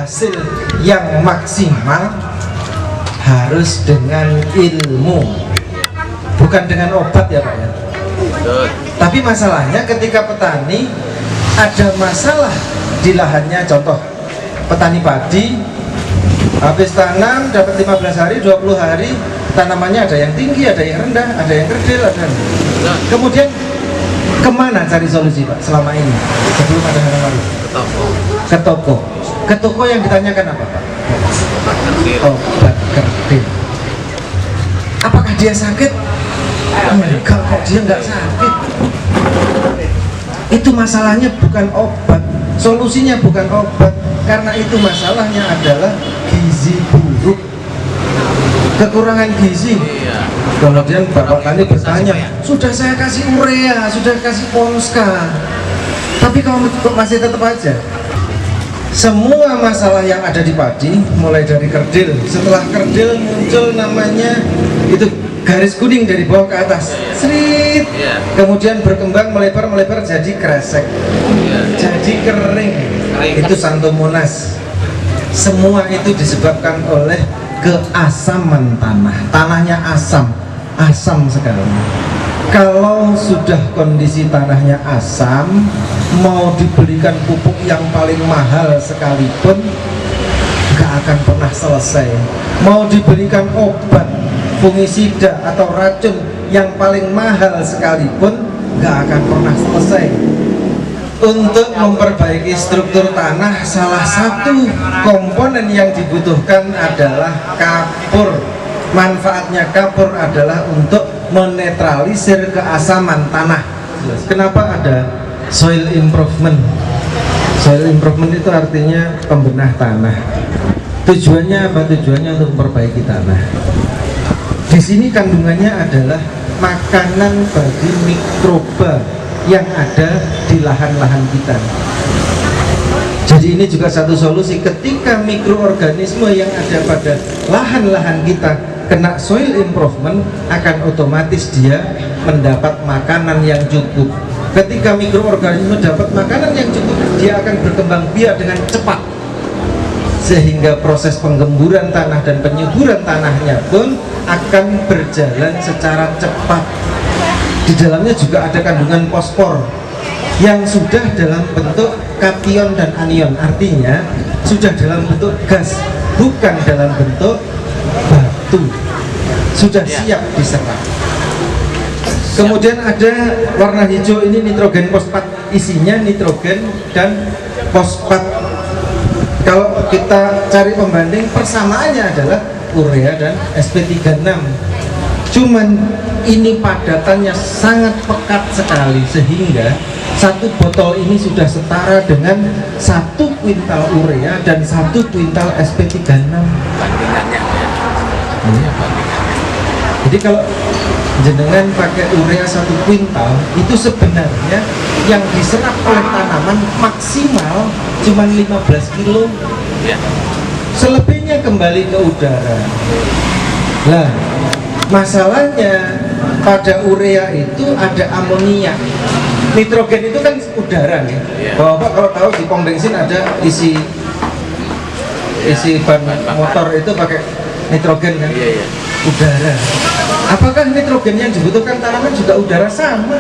hasil yang maksimal harus dengan ilmu, bukan dengan obat ya Pak ya. Tapi masalahnya ketika petani ada masalah di lahannya, contoh petani padi habis tanam dapat 15 hari 20 hari tanamannya ada yang tinggi, ada yang rendah, ada yang kerdil, ada kemudian kemana cari solusi Pak selama ini sebelum ada nanam baru? Ke toko yang ditanyakan apa Pak? Obat kerdil. Apakah dia sakit? Enggak kok, dia nggak sakit. Itu masalahnya bukan obat, solusinya bukan obat, karena itu masalahnya adalah gizi buruk, kekurangan gizi. Kemudian Bapak tani bertanya, sudah saya kasih urea, sudah kasih Ponska, tapi kamu masih tetap aja. Semua masalah yang ada di padi, mulai dari kerdil, setelah kerdil muncul namanya itu garis kuning dari bawah ke atas, srit, kemudian berkembang melebar jadi kresek, jadi kering, itu Xanthomonas. Semua itu disebabkan oleh keasaman tanah, tanahnya asam sekali. Kalau sudah kondisi tanahnya asam, mau diberikan pupuk yang paling mahal sekalipun nggak akan pernah selesai. Mau diberikan obat fungisida atau racun yang paling mahal sekalipun nggak akan pernah selesai. Untuk memperbaiki struktur tanah, salah satu komponen yang dibutuhkan adalah kapur. Manfaatnya kapur adalah untuk menetralisir keasaman tanah. Kenapa ada soil improvement? Soil improvement itu artinya pembenah tanah. Tujuannya apa? Tujuannya untuk memperbaiki tanah. Di sini kandungannya adalah makanan bagi mikroba yang ada di lahan-lahan kita. Jadi ini juga satu solusi ketika mikroorganisme yang ada pada lahan-lahan kita kena soil improvement, akan otomatis dia mendapat makanan yang cukup. Ketika mikroorganisme dapat makanan yang cukup, dia akan berkembang biak dengan cepat, sehingga proses penggemburan tanah dan penyuburan tanahnya pun akan berjalan secara cepat. Di dalamnya juga ada kandungan fosfor yang sudah dalam bentuk kation dan anion, artinya sudah dalam bentuk gas, bukan dalam bentuk batu, sudah siap diserap. Kemudian ada warna hijau, ini nitrogen fosfat, isinya nitrogen dan fosfat. Kalau kita cari pembanding, persamaannya adalah urea dan sp36. Cuman ini padatannya sangat pekat sekali, sehingga satu botol ini sudah setara dengan 1 kuintal urea dan 1 kuintal sp36. Jadi kalau jenengan pakai urea 1 kuintal, itu sebenarnya yang diserap oleh tanaman maksimal cuma 15 kilo. Selebihnya kembali ke udara. Lah, masalahnya pada urea itu ada amonia. Nitrogen itu kan udara nih. Bapak kalau tahu di pom bensin ada isi ban motor itu pakai nitrogen kan? Udara. Apakah nitrogen yang dibutuhkan tanaman juga udara? Sama,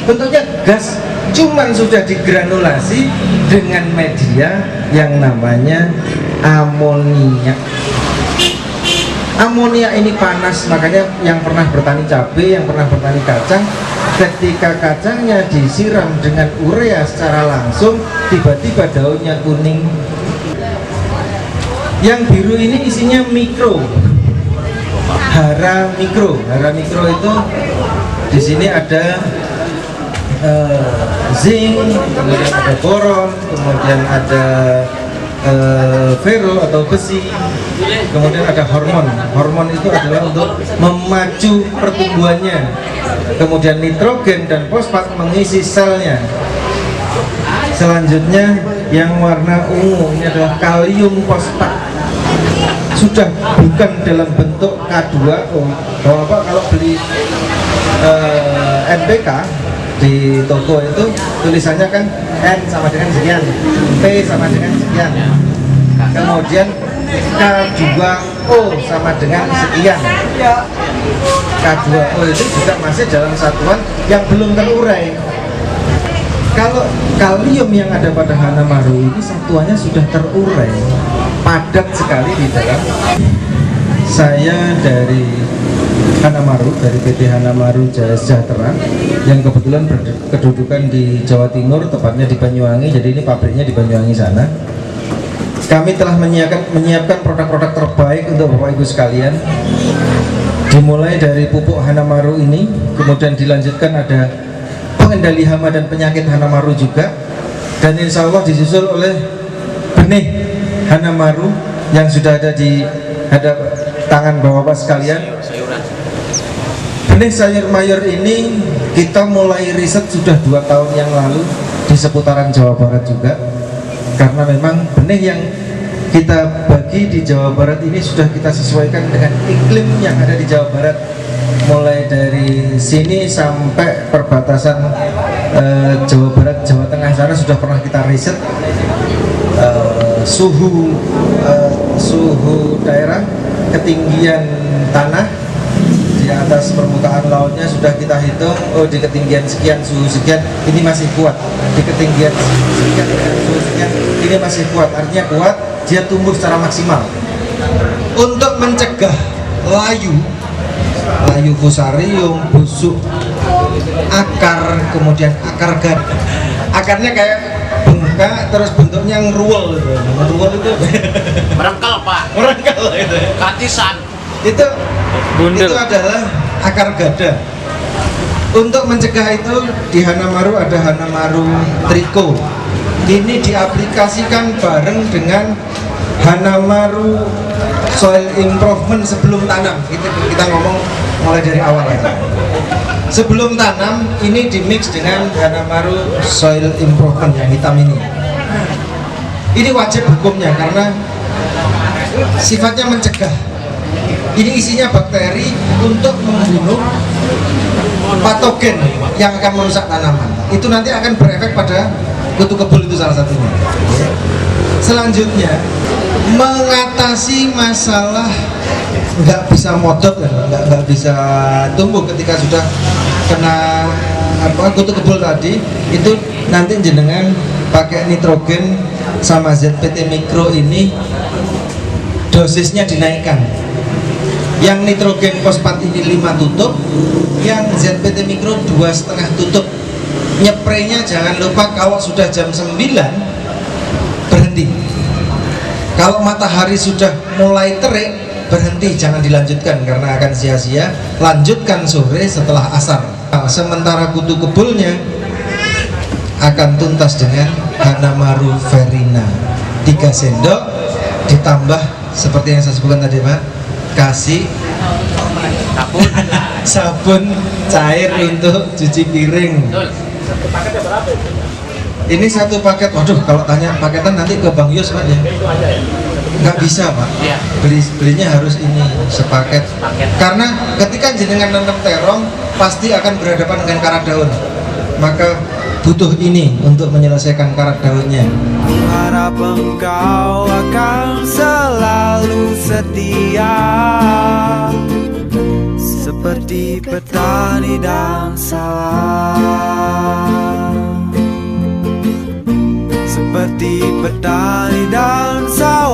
bentuknya gas, cuman sudah digranulasi dengan media yang namanya amonia. Amonia ini panas, makanya yang pernah bertani cabai, yang pernah bertani kacang, ketika kacangnya disiram dengan urea secara langsung, tiba-tiba daunnya kuning. Yang biru ini isinya mikro, hara mikro. Hara mikro itu di sini ada zinc, kemudian ada boron, kemudian ada ferro atau besi, kemudian ada hormon. Hormon itu adalah untuk memacu pertumbuhannya. Kemudian nitrogen dan fosfat mengisi selnya. Selanjutnya yang warna ungu ini adalah kalium fosfat. Sudah bukan dalam bentuk K2O. Bapak kalau beli NPK di toko itu tulisannya kan N sama dengan sekian, P sama dengan sekian. kemudian K2O sama dengan sekian. K2O itu juga masih dalam satuan yang belum terurai. Kalau kalium yang ada pada Hanamaru ini satuannya sudah terurai, padat sekali di dalam. Saya dari Hanamaru, dari PT Hanamaru Jaya Sejahtera yang kebetulan berkedudukan di Jawa Timur, tepatnya di Banyuwangi. Jadi ini pabriknya di Banyuwangi sana. Kami telah menyiapkan produk-produk terbaik untuk Bapak Ibu sekalian. Dimulai dari pupuk Hanamaru ini, kemudian dilanjutkan ada pengendali hama dan penyakit Hanamaru juga, dan insya Allah disusul oleh benih Hanamaru yang sudah ada di tangan Bapak-Bapak sekalian. Benih sayur mayur ini kita mulai riset sudah 2 tahun yang lalu di seputaran Jawa Barat juga, karena memang benih yang kita bagi di Jawa Barat ini sudah kita sesuaikan dengan iklim yang ada di Jawa Barat, mulai dari sini sampai perbatasan Jawa Barat, Jawa Tengah sana sudah pernah kita riset suhu daerah, ketinggian tanah di atas permukaan lautnya sudah kita hitung. Oh, di ketinggian sekian, suhu sekian, ini masih kuat. Di ketinggian sekian, suhu sekian, ini masih kuat. Artinya kuat, dia tumbuh secara maksimal. Untuk mencegah layu fusarium, busuk akar, kemudian akar ganda, akarnya kayak bengkak, terus bentuknya ngeruwel gitu. Ngeruwel itu merengkel, Pak. merengkel itu. Katisan. Itu adalah akar gada. Untuk mencegah itu di Hanamaru ada Hanamaru Trico. Ini diaplikasikan bareng dengan Hanamaru Soil Improvement sebelum tanam. Kita ngomong mulai dari awal aja. Sebelum tanam ini dimix dengan Hanamaru Soil Improvement yang hitam ini. Ini wajib hukumnya karena sifatnya mencegah. Ini isinya bakteri untuk membunuh patogen yang akan merusak tanaman. Itu nanti akan berefek pada kutu kebul, itu salah satunya. Selanjutnya, mengatasi masalah nggak bisa modot, nggak bisa tumbuh ketika sudah kena kutu kebul tadi, itu nanti jenengan pakai nitrogen sama ZPT Mikro ini dosisnya dinaikkan. Yang nitrogen fosfat ini 5 tutup, yang ZPT Mikro 2,5 tutup. Nyepraynya jangan lupa kalau sudah jam 9 berhenti. Kalau matahari sudah mulai terik berhenti, jangan dilanjutkan karena akan sia-sia. Lanjutkan sore setelah asar. Nah, sementara kutu kebulnya akan tuntas dengan Hanamaru Verina 3 sendok ditambah seperti yang saya sebutkan tadi, Pak, kasih sabun cair untuk cuci piring. Ini 1 paket. Waduh, kalau tanya paketan nanti ke Bang Yus, Pak, ya. Nggak bisa, Pak. Belinya harus ini sepaket. Karena ketika jenengan nanam terong pasti akan berhadapan dengan karat daun. Maka butuh ini untuk menyelesaikan karat daunnya. Harap engkau akan selalu setia seperti petani dan sawah, seperti petani dan sawah.